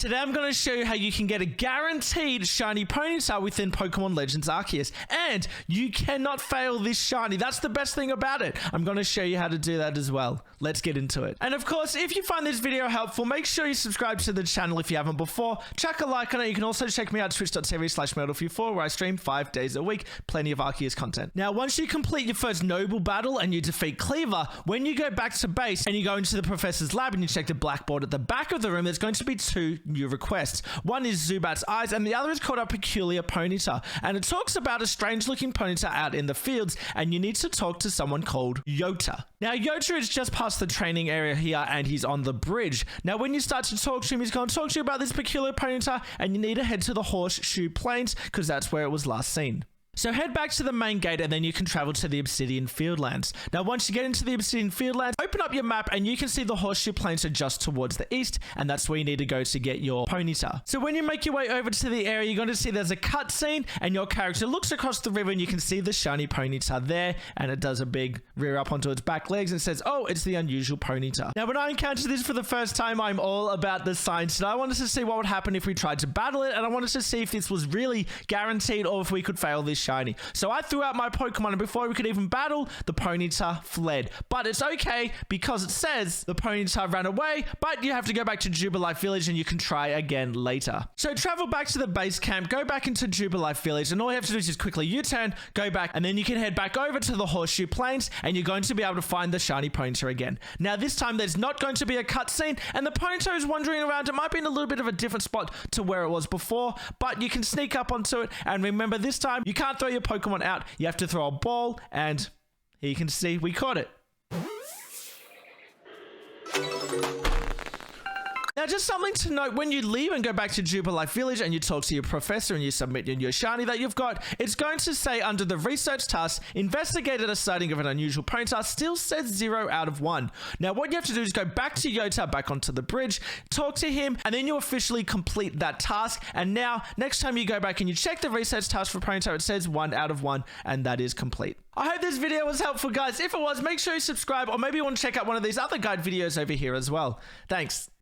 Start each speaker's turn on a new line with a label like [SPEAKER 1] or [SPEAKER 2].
[SPEAKER 1] Today I'm going to show you how you can get a guaranteed shiny Ponyta within Pokemon Legends Arceus. And you cannot fail this shiny. That's the best thing about it. I'm going to show you how to do that as well. Let's get into it. And of course, if you find this video helpful, make sure you subscribe to the channel if you haven't before. Chuck a like on it. You can also check me out at twitch.tv/MetalFew4 where I stream 5 days a week. Plenty of Arceus content. Now, once you complete your first noble battle and you defeat Cleaver, when you go back to base and you go into the professor's lab and you check the blackboard at the back of the room, there's going to be two new requests. One is Zubat's eyes and the other is called a Peculiar Ponyta, and it talks about a strange looking Ponyta out in the fields, and you need to talk to someone called Yochu. Now Yochu is just past the training area here and he's on the bridge. Now when you start to talk to him, he's going to talk to you about this Peculiar Ponyta, and you need to head to the Horseshoe Plains because that's where it was last seen. So head back to the main gate and then you can travel to the Obsidian Fieldlands. Now once you get into the Obsidian Fieldlands, open up your map and you can see the Horseshoe Plains are just towards the east, and that's where you need to go to get your Ponyta. So when you make your way over to the area, you're going to see there's a cutscene and your character looks across the river and you can see the shiny Ponyta there, and it does a big rear up onto its back legs and says, oh, it's the unusual Ponyta. Now when I encountered this for the first time, I'm all about the science, and I wanted to see what would happen if we tried to battle it, and I wanted to see if this was really guaranteed or if we could fail this shiny. So I threw out my Pokemon, and before we could even battle, the Ponyta fled. But it's okay because it says the Ponyta ran away, but you have to go back to Jubilife Village and you can try again later. So travel back to the base camp, go back into Jubilife Village, and all you have to do is just quickly U-turn, go back, and then you can head back over to the Horseshoe Plains, and you're going to be able to find the shiny Ponyta again. Now this time there's not going to be a cutscene, and the Ponyta is wandering around. It might be in a little bit of a different spot to where it was before, but you can sneak up onto it, and remember this time you can't throw your Pokemon out. You have to throw a ball, and here you can see we caught it. Now, just something to note, when you leave and go back to Jubilife Village and you talk to your professor and you submit your shiny that you've got, it's going to say under the research task, investigated a sighting of an unusual Ponyta, still says 0 out of 1. Now, what you have to do is go back to Yochu, back onto the bridge, talk to him, and then you officially complete that task. And now, next time you go back and you check the research task for Ponyta, it says 1 out of 1, and that is complete. I hope this video was helpful, guys. If it was, make sure you subscribe, or maybe you want to check out one of these other guide videos over here as well. Thanks.